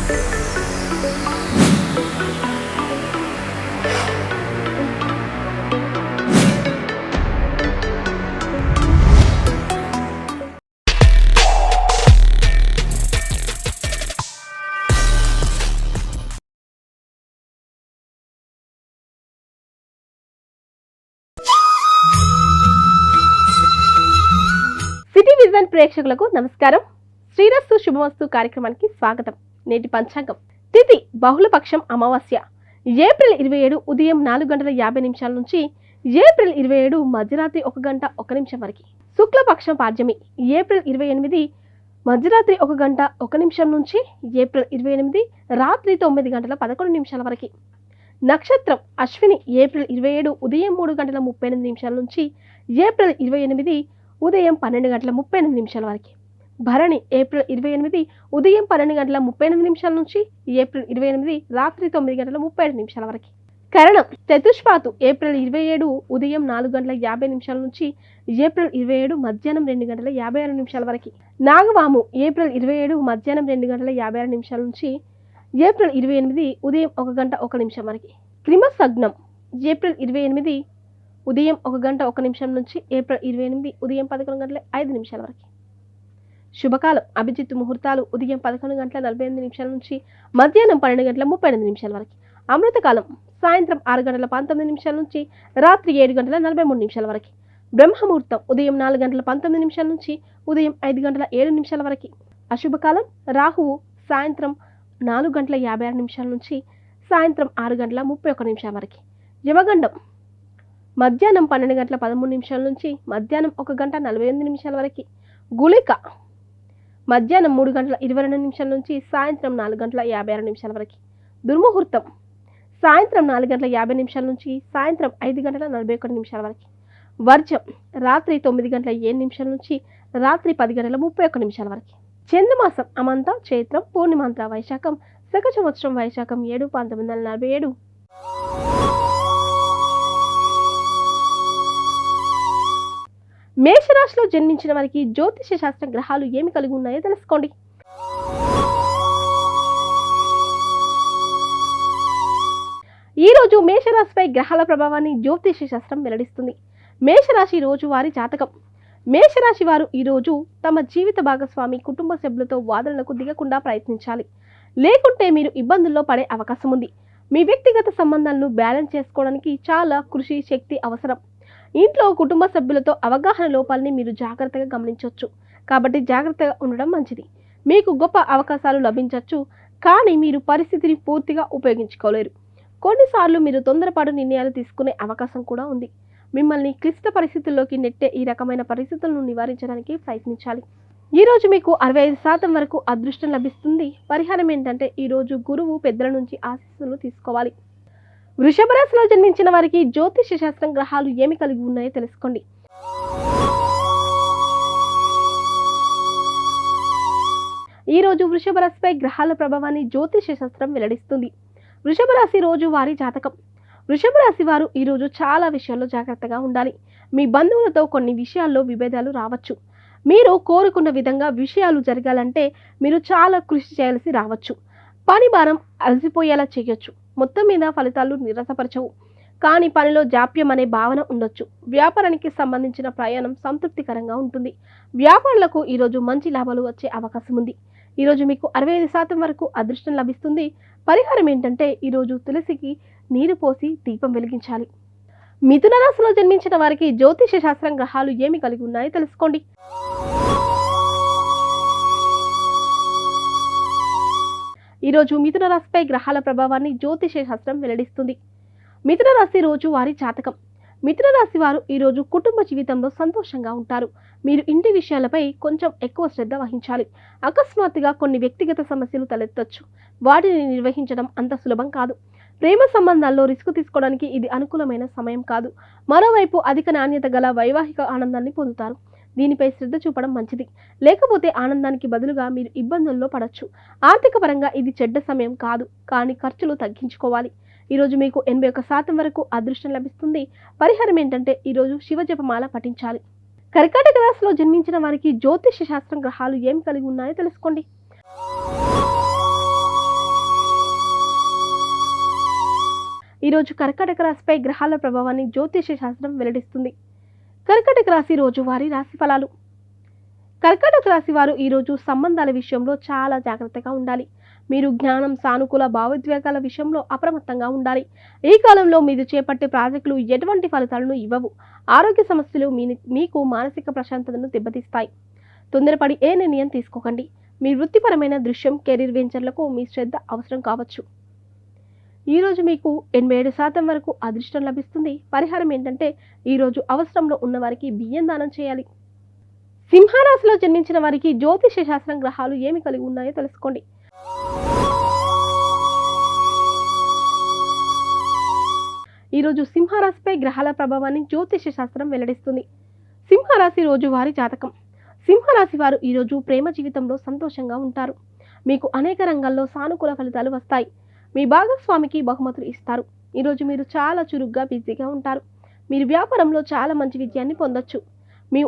City vision ప్రేక్షకులకు నమస్కారం. శ్రీరస్తు శుభమస్తు కార్యక్రమానికి స్వాగతం. నేటి పంచాంగం తిథి బహుళపక్షం అమావాస్య ఏప్రిల్ 27 ఉదయం 4:50 నుంచి ఏప్రిల్ 27 మధ్యరాత్రి 1:01 వరకు. శుక్లపక్షం పాడ్యమి ఏప్రిల్ 28 మధ్యరాత్రి 1:01 నుంచి ఏప్రిల్ 28 రాత్రి 9:11 వరకు. నక్షత్రం అశ్విని ఏప్రిల్ 27 ఉదయం 3:38 నుంచి ఏప్రిల్ 28 ఉదయం 12:38 వరకు. భరణి ఏప్రిల్ 28 ఉదయం 12:38 నుంచి ఏప్రిల్ 28 రాత్రి 9:35 వరకు. కరణం చతుష్పాతు ఏప్రిల్ 27 ఉదయం 4:50 నుంచి ఏప్రిల్ 27 మధ్యాహ్నం 2:56 వరకు. నాగవాము ఏప్రిల్ 27 మధ్యాహ్నం 2:56 నుంచి ఏప్రిల్ 28 ఉదయం 1:01 వరకు. క్రిమసగ్నం ఏప్రిల్ 28 ఉదయం 1:01 నుంచి ఏప్రిల్ 28 ఉదయం 11:05 వరకు. శుభకాలం అభిజిత్ ముహూర్తాలు ఉదయం 11:48 నుంచి మధ్యాహ్నం 12:35 వరకు. అమృతకాలం సాయంత్రం 6:19 నుంచి రాత్రి 7:43 వరకు. బ్రహ్మముహూర్తం ఉదయం 4:19 నుంచి ఉదయం 5:07 వరకు. అశుభకాలం రాహువు సాయంత్రం 4:56 నుంచి సాయంత్రం 6:31 వరకు. యమగండం మధ్యాహ్నం 12:13 నుంచి మధ్యాహ్నం 1:48 వరకు. గుళిక మధ్యాహ్నం 3:22 నుంచి సాయంత్రం 4:56 వరకు. దుర్ముహూర్తం సాయంత్రం 4:50 నుంచి సాయంత్రం 5:41 వరకు. వర్జం రాత్రి 9:07 నుంచి రాత్రి 10:31 వరకు. చంద్రమాసం అమంత చైత్రం పూర్ణిమాంత వైశాఖం శక సంవత్సరం వైశాఖం 7 1947. మేషరాశిలో జన్మించిన వారికి జ్యోతిష శాస్త్ర గ్రహాలు ఏమి కలిగి ఉన్నాయో తెలుసుకోండి. ఈ రోజు మేషరాశిపై గ్రహాల ప్రభావాన్ని జ్యోతిష శాస్త్రం వెల్లడిస్తుంది. మేషరాశి రోజు వారి జాతకం. మేషరాశి వారు ఈ రోజు తమ జీవిత భాగస్వామి కుటుంబ సభ్యులతో వాదనలకు దిగకుండా ప్రయత్నించాలి. లేకుంటే మీరు ఇబ్బందుల్లో పడే అవకాశం ఉంది. మీ వ్యక్తిగత సంబంధాలను బ్యాలెన్స్ చేసుకోవడానికి చాలా కృషి శక్తి అవసరం. ఇంట్లో కుటుంబ సభ్యులతో అవగాహన లోపాలని మీరు జాగ్రత్తగా గమనించవచ్చు. కాబట్టి జాగ్రత్తగా ఉండడం మంచిది. మీకు గొప్ప అవకాశాలు లభించవచ్చు, కానీ మీరు పరిస్థితిని పూర్తిగా ఉపయోగించుకోలేరు. కొన్నిసార్లు మీరు తొందరపాటు నిర్ణయాలు తీసుకునే అవకాశం కూడా ఉంది. మిమ్మల్ని క్లిష్ట పరిస్థితుల్లోకి నెట్టే ఈ రకమైన పరిస్థితులను నివారించడానికి ప్రయత్నించాలి. ఈ రోజు మీకు 65% వరకు అదృష్టం లభిస్తుంది. పరిహారం ఏంటంటే ఈ రోజు గురువు పెద్దల నుంచి ఆశీస్సులు తీసుకోవాలి. వృషభ రాశిలో జన్మించిన వారికి జ్యోతిష శాస్త్రం గ్రహాలు ఏమి కలిగి ఉన్నాయో తెలుసుకోండి. ఈ రోజు వృషభ రాశిపై గ్రహాల ప్రభావాన్ని జ్యోతిష శాస్త్రం వెల్లడిస్తుంది. వృషభ రాశి రోజు వారి జాతకం. వృషభ రాశి వారు ఈ రోజు చాలా విషయాల్లో జాగ్రత్తగా ఉండాలి. మీ బంధువులతో కొన్ని విషయాల్లో విభేదాలు రావచ్చు. మీరు కోరుకున్న విధంగా విషయాలు జరగాలంటే మీరు చాలా కృషి చేయాల్సి రావచ్చు. పని భారం అలసిపోయేలా చేయొచ్చు. మొత్తం మీద ఫలితాలు నిరాశపరచవు, కానీ పనిలో జాప్యం అనే భావన ఉండొచ్చు. వ్యాపారానికి సంబంధించిన ప్రయాణం సంతృప్తికరంగా ఉంటుంది. వ్యాపారులకు ఈరోజు మంచి లాభాలు వచ్చే అవకాశం ఉంది. ఈరోజు మీకు 65% వరకు అదృష్టం లభిస్తుంది. పరిహారం ఏంటంటే ఈరోజు తులసికి నీరు పోసి దీపం వెలిగించాలి. మిథున రాశిలో జన్మించిన వారికి జ్యోతిష శాస్త్రం గ్రహాలు ఏమి కలిగి ఉన్నాయో తెలుసుకోండి. ఈరోజు మిథున రాశిపై గ్రహాల ప్రభావాన్ని జ్యోతిష శాస్త్రం వెల్లడిస్తుంది. మిథున రాశి రోజు వారి జాతకం. మిథున రాశి వారు ఈరోజు కుటుంబ జీవితంలో సంతోషంగా ఉంటారు. మీరు ఇంటి విషయాలపై కొంచెం ఎక్కువ శ్రద్ధ వహించాలి. అకస్మాత్తుగా కొన్ని వ్యక్తిగత సమస్యలు తలెత్తొచ్చు. వాటిని నిర్వహించడం అంత సులభం కాదు. ప్రేమ సంబంధాల్లో రిస్క్ తీసుకోవడానికి ఇది అనుకూలమైన సమయం కాదు. మరోవైపు అధిక నాణ్యత గల వైవాహిక ఆనందాన్ని పొందుతారు. దీనిపై శ్రద్ధ చూపడం మంచిది. లేకపోతే ఆనందానికి బదులుగా మీరు ఇబ్బందుల్లో పడవచ్చు. ఆర్థిక పరంగా ఇది చెడ్డ సమయం కాదు, కానీ ఖర్చులు తగ్గించుకోవాలి. ఈరోజు మీకు 81% వరకు అదృష్టం లభిస్తుంది. పరిహారం ఏంటంటే ఈరోజు శివజపమాల పఠించాలి. కర్కాటక రాశిలో జన్మించిన వారికి జ్యోతిష శాస్త్రం గ్రహాలు ఏం కలిగి ఉన్నాయో తెలుసుకోండి. ఈరోజు కర్కాటక రాశిపై గ్రహాల ప్రభావాన్ని జ్యోతిష శాస్త్రం వెల్లడిస్తుంది. కర్కాటక రాశి రోజువారీ రాశి ఫలాలు. కర్కాటక రాశి వారు ఈరోజు సంబంధాల విషయంలో చాలా జాగ్రత్తగా ఉండాలి. మీరు జ్ఞానం, సానుకూల భావోద్వేగాల విషయంలో అప్రమత్తంగా ఉండాలి. ఈ కాలంలో మీరు చేపట్టే ప్రాజెక్టులు ఎటువంటి ఫలితాలను ఇవ్వవు. ఆరోగ్య సమస్యలు మీకు మానసిక ప్రశాంతతను దెబ్బతీస్తాయి. తొందరపడి ఏ నిర్ణయం తీసుకోకండి. మీ వృత్తిపరమైన దృశ్యం, కెరీర్ వెంచర్లకు మీ శ్రద్ధ అవసరం కావచ్చు. ఈరోజు మీకు 87% వరకు అదృష్టం లభిస్తుంది. పరిహారం ఏంటంటే ఈరోజు అవసరంలో ఉన్న వారికి బియ్యం దానం చేయాలి. సింహరాశిలో జన్మించిన వారికి జ్యోతిష శాస్త్రం గ్రహాలు ఏమి కలిగి ఉన్నాయో తెలుసుకోండి. ఈరోజు సింహరాశిపై గ్రహాల ప్రభావాన్ని జ్యోతిష శాస్త్రం వెల్లడిస్తుంది. సింహరాశి రోజువారీ జాతకం. సింహరాశి వారు ఈరోజు ప్రేమ జీవితంలో సంతోషంగా ఉంటారు. మీకు అనేక రంగాల్లో సానుకూల ఫలితాలు వస్తాయి. మీ భాగస్వామికి బహుమతులు ఇస్తారు. ఈరోజు మీరు చాలా చురుగ్గా బిజీగా ఉంటారు. మీరు వ్యాపారంలో చాలా మంచి విజయాన్ని పొందొచ్చు. మీ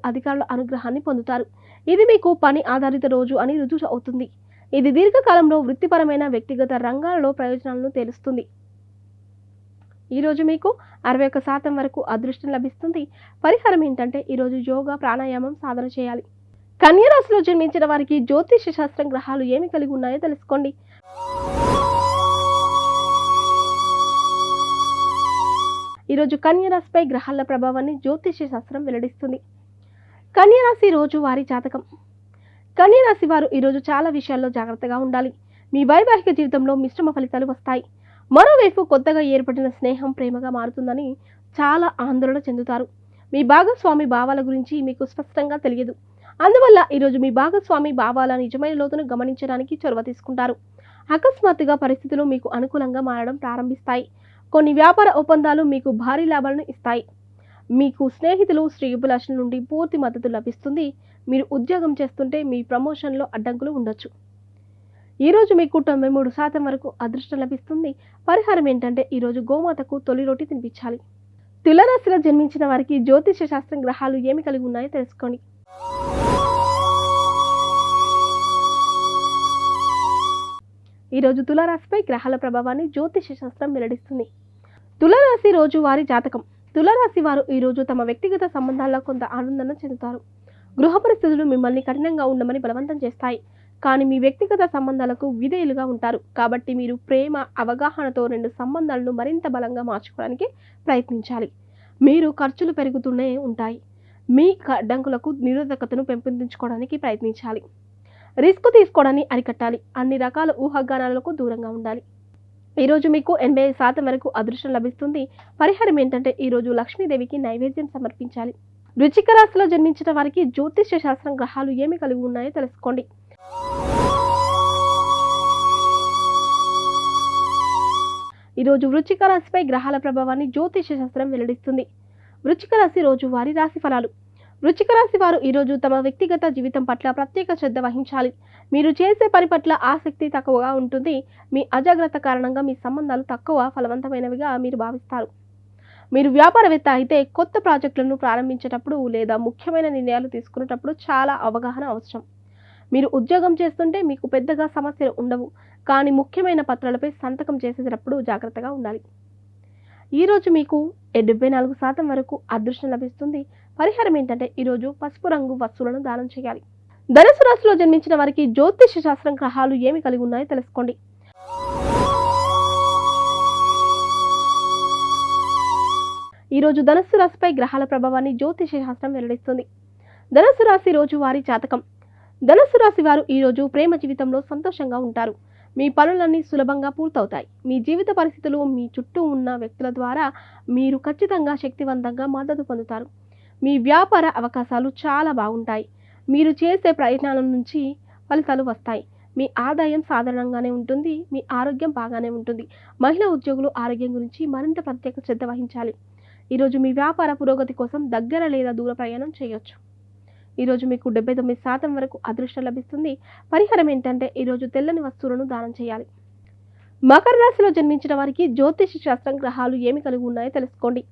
అధికారుల అనుగ్రహాన్ని పొందుతారు. ఇది మీకు పని ఆధారిత రోజు అని రుజువు అవుతుంది. ఇది దీర్ఘకాలంలో వృత్తిపరమైన వ్యక్తిగత రంగాలలో ప్రయోజనాలను తెలుస్తుంది. ఈరోజు మీకు 61% వరకు అదృష్టం లభిస్తుంది. పరిహారం ఏంటంటే ఈరోజు యోగా, ప్రాణాయామం సాధన చేయాలి. కన్యా రాశిలో జన్మించిన వారికి జ్యోతిష శాస్త్రం గ్రహాలు ఏమి కలిగి ఉన్నాయో తెలుసుకోండి. ఈరోజు కన్యా రాశిపై గ్రహాల ప్రభావాన్ని జ్యోతిష శాస్త్రం వెల్లడిస్తుంది. కన్యా రాశి రోజు వారి జాతకం. కన్యా రాశి వారు ఈరోజు చాలా విషయాల్లో జాగ్రత్తగా ఉండాలి. మీ వైవాహిక జీవితంలో మిశ్రమ ఫలితాలు వస్తాయి. మరోవైపు కొత్తగా ఏర్పడిన స్నేహం ప్రేమగా మారుతుందని చాలా ఆందోళన చెందుతారు. మీ భాగస్వామి భావాల గురించి మీకు స్పష్టంగా తెలియదు. అందువల్ల ఈరోజు మీ భాగస్వామి భావాల నిజమైన లోతును గమనించడానికి చొరవ తీసుకుంటారు. అకస్మాత్తుగా పరిస్థితులు మీకు అనుకూలంగా మారడం ప్రారంభిస్తాయి. కొన్ని వ్యాపార ఒప్పందాలు మీకు భారీ లాభాలను ఇస్తాయి. మీకు స్నేహితులు, శ్రేయోభిలాషుల నుండి పూర్తి మద్దతు లభిస్తుంది. మీరు ఉద్యోగం చేస్తుంటే మీ ప్రమోషన్లో అడ్డంకులు ఉండొచ్చు. ఈరోజు మీకు 93% వరకు అదృష్టం లభిస్తుంది. పరిహారం ఏంటంటే ఈరోజు గోమాతకు తొలి రోటి తినిపించాలి. తులారాశిలో జన్మించిన వారికి జ్యోతిష శాస్త్రం గ్రహాలు ఏమి కలిగి ఉన్నాయో తెలుసుకోండి. ఈరోజు తులారాశిపై గ్రహాల ప్రభావాన్ని జ్యోతిష శాస్త్రం వెల్లడిస్తుంది. తులారాశి రోజు వారి జాతకం. తులారాశి వారు ఈరోజు తమ వ్యక్తిగత సంబంధాల్లో కొంత ఆనందాన్ని చెందుతారు. గృహ పరిస్థితులు మిమ్మల్ని కఠినంగా ఉండమని బలవంతం చేస్తాయి. కానీ మీ వ్యక్తిగత సంబంధాలకు విధేయులుగా ఉంటారు. కాబట్టి మీరు ప్రేమ, అవగాహనతో 2 సంబంధాలను మరింత బలంగా మార్చుకోవడానికి ప్రయత్నించాలి. మీరు ఖర్చులు పెరుగుతూనే ఉంటాయి. మీ అడ్డంకులకు నిరోధకతను పెంపొందించుకోవడానికి ప్రయత్నించాలి. రిస్క్ తీసుకోవడాన్ని అరికట్టాలి. అన్ని రకాల ఊహాగానాలకు దూరంగా ఉండాలి. ఈరోజు మీకు 80% వరకు అదృష్టం లభిస్తుంది. పరిహారం ఏంటంటే ఈరోజు లక్ష్మీదేవికి నైవేద్యం సమర్పించాలి. వృశ్చిక రాశిలో జన్మించిన వారికి జ్యోతిష శాస్త్రం గ్రహాలు ఏమి కలిగి ఉన్నాయో తెలుసుకోండి. ఈరోజు వృశ్చిక రాశిపై గ్రహాల ప్రభావాన్ని జ్యోతిష శాస్త్రం వెల్లడిస్తుంది. వృశ్చిక రాశి రోజు వారి రాశి ఫలాలు. వృశ్చిక రాశి వారు ఈరోజు తమ వ్యక్తిగత జీవితం పట్ల ప్రత్యేక శ్రద్ధ వహించాలి. మీరు చేసే పని పట్ల ఆసక్తి తక్కువగా ఉంటుంది. మీ అజాగ్రత్త కారణంగా మీ సంబంధాలు తక్కువ ఫలవంతమైనవిగా మీరు భావిస్తారు. మీరు వ్యాపారవేత్త అయితే కొత్త ప్రాజెక్టులను ప్రారంభించేటప్పుడు లేదా ముఖ్యమైన నిర్ణయాలు తీసుకునేటప్పుడు చాలా అవగాహన అవసరం. మీరు ఉద్యోగం చేస్తుంటే మీకు పెద్దగా సమస్యలు ఉండవు. కానీ ముఖ్యమైన పత్రాలపై సంతకం చేసేటప్పుడు జాగ్రత్తగా ఉండాలి. ఈరోజు మీకు 74% వరకు అదృష్టం లభిస్తుంది. పరిహారం ఏంటంటే ఈరోజు పసుపు రంగు వస్తువులను దానం చేయాలి. ధనుసు రాశిలో జన్మించిన వారికి జ్యోతిష శాస్త్రం గ్రహాలు ఏమి కలిగి ఉన్నాయో తెలుసుకోండి. ఈరోజు ధనుసు రాశిపై గ్రహాల ప్రభావాన్ని జ్యోతిష శాస్త్రం వెల్లడిస్తుంది. ధనుసు రాశి రోజు వారి జాతకం. ధనుసు రాశి వారు ఈరోజు ప్రేమ జీవితంలో సంతోషంగా ఉంటారు. మీ పనులన్నీ సులభంగా పూర్తవుతాయి. మీ జీవిత పరిస్థితులు మీ చుట్టూ ఉన్న వ్యక్తుల ద్వారా మీరు ఖచ్చితంగా శక్తివంతంగా మద్దతు పొందుతారు. మీ వ్యాపార అవకాశాలు చాలా బాగుంటాయి. మీరు చేసే ప్రయత్నాల నుంచి ఫలితాలు వస్తాయి. మీ ఆదాయం సాధారణంగానే ఉంటుంది. మీ ఆరోగ్యం బాగానే ఉంటుంది. మహిళా ఉద్యోగులు ఆరోగ్యం గురించి మరింత ప్రత్యేక శ్రద్ధ వహించాలి. ఈరోజు మీ వ్యాపార పురోగతి కోసం దగ్గర లేదా దూర ప్రయాణం చేయొచ్చు. ఈరోజు మీకు 79% వరకు అదృష్టం లభిస్తుంది. పరిహారం ఏంటంటే ఈరోజు తెల్లని వస్తువులను దానం చేయాలి. మకర రాశిలో జన్మించిన వారికి జ్యోతిష శాస్త్రం గ్రహాలు ఏమి కలిగి ఉన్నాయో తెలుసుకోండి.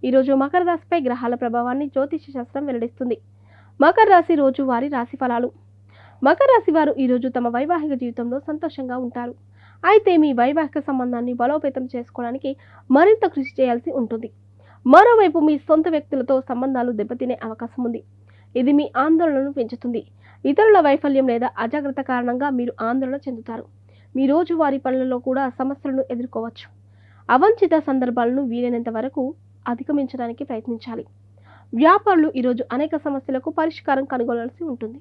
ఈరోజు మకర రాశిపై గ్రహాల ప్రభావాన్ని జ్యోతిష శాస్త్రం వెల్లడిస్తుంది. మకర రాశి రోజు వారి రాశి ఫలాలు. మకర రాశి వారు ఈరోజు తమ వైవాహిక జీవితంలో సంతోషంగా ఉంటారు. అయితే మీ వైవాహిక సంబంధాన్ని బలోపేతం చేసుకోవడానికి మరింత కృషి చేయాల్సి ఉంటుంది. మరోవైపు మీ సొంత వ్యక్తులతో సంబంధాలు దెబ్బతినే అవకాశం ఉంది. ఇది మీ ఆందోళనను పెంచుతుంది. ఇతరుల వైఫల్యం లేదా అజాగ్రత్త కారణంగా మీరు ఆందోళన చెందుతారు. మీ రోజువారీ పనులలో కూడా సమస్యలను ఎదుర్కోవచ్చు. అవంచిత సందర్భాలను వీలైనంత వరకు అధిగమించడానికి ప్రయత్నించాలి. వ్యాపారులు ఈరోజు అనేక సమస్యలకు పరిష్కారం కనుగొనాల్సి ఉంటుంది.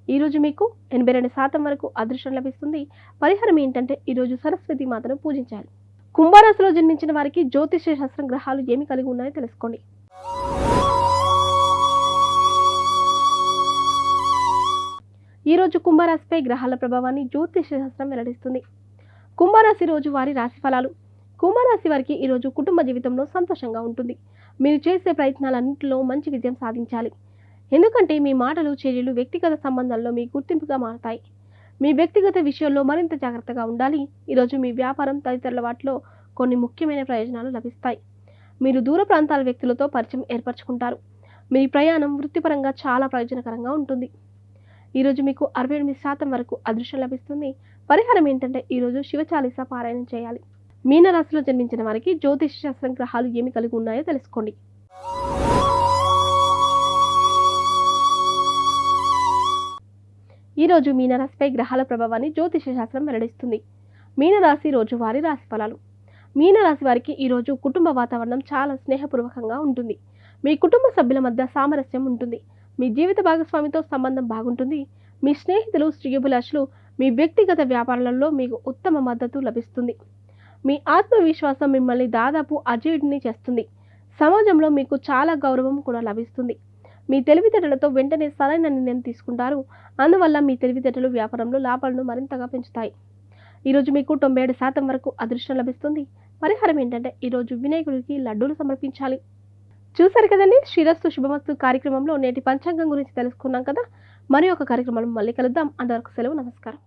ఈరోజు మీకు 82% వరకు అదృష్టం లభిస్తుంది. పరిహారం ఏంటంటే ఈరోజు సరస్వతి మాతను పూజించాలి. కుంభరాశిలో జన్మించిన వారికి జ్యోతిష్య శాస్త్రం గ్రహాలు ఏమి కలిగి ఉన్నాయో తెలుసుకోండి. ఈరోజు కుంభరాశిపై గ్రహాల ప్రభావాన్ని జ్యోతిష్య శాస్త్రం వెల్లడిస్తుంది. కుంభరాశి రోజు వారి రాశి ఫలాలు. కుంభరాశి వారికి ఈరోజు కుటుంబ జీవితంలో సంతోషంగా ఉంటుంది. మీరు చేసే ప్రయత్నాలన్నింటిలో మంచి విజయం సాధించాలి. ఎందుకంటే మీ మాటలు చర్యలు వ్యక్తిగత సంబంధాల్లో మీ గుర్తింపుగా మారతాయి. మీ వ్యక్తిగత విషయాల్లో మరింత జాగ్రత్తగా ఉండాలి. ఈరోజు మీ వ్యాపారం తదితరుల వాటిలో కొన్ని ముఖ్యమైన ప్రయోజనాలు లభిస్తాయి. మీరు దూర ప్రాంతాల వ్యక్తులతో పరిచయం ఏర్పరచుకుంటారు. మీ ప్రయాణం వృత్తిపరంగా చాలా ప్రయోజనకరంగా ఉంటుంది. ఈరోజు మీకు 68% వరకు అదృష్టం లభిస్తుంది. పరిహారం ఏంటంటే ఈరోజు శివచాలీస పారాయణం చేయాలి. మీనరాశిలో జన్మించిన వారికి జ్యోతిష శాస్త్రం గ్రహాలు ఏమి కలిగి ఉన్నాయో తెలుసుకోండి. ఈరోజు మీనరాశిపై గ్రహాల ప్రభావాన్ని జ్యోతిష శాస్త్రం వెల్లడిస్తుంది. మీనరాశి రోజు వారి రాశి ఫలాలు. మీనరాశి వారికి ఈరోజు కుటుంబ వాతావరణం చాలా స్నేహపూర్వకంగా ఉంటుంది. మీ కుటుంబ సభ్యుల మధ్య సామరస్యం ఉంటుంది. మీ జీవిత భాగస్వామితో సంబంధం బాగుంటుంది. మీ స్నేహితులు శ్రేయోభిలాషులు మీ వ్యక్తిగత వ్యాపారాలలో మీకు ఉత్తమ మద్దతు లభిస్తుంది. మీ ఆత్మవిశ్వాసం మిమ్మల్ని దాదాపు అజేయుడిని చేస్తుంది. సమాజంలో మీకు చాలా గౌరవం కూడా లభిస్తుంది. మీ తెలివితేటలతో వెంటనే సరైన నిర్ణయం తీసుకుంటారు. అందువల్ల మీ తెలివితేటలు వ్యాపారంలో లాభాలను మరింతగా పెంచుతాయి. ఈరోజు మీకు 97% వరకు అదృష్టం లభిస్తుంది. పరిహారం ఏంటంటే ఈరోజు వినాయకుడికి లడ్డూలు సమర్పించాలి. చూసారు కదండి, శ్రీరస్తు శుభమస్తు కార్యక్రమంలో నేటి పంచాంగం గురించి తెలుసుకున్నాం కదా. మరి ఒక కార్యక్రమంలో మళ్ళీ కలుద్దాం. అంతవరకు సెలవు, నమస్కారం.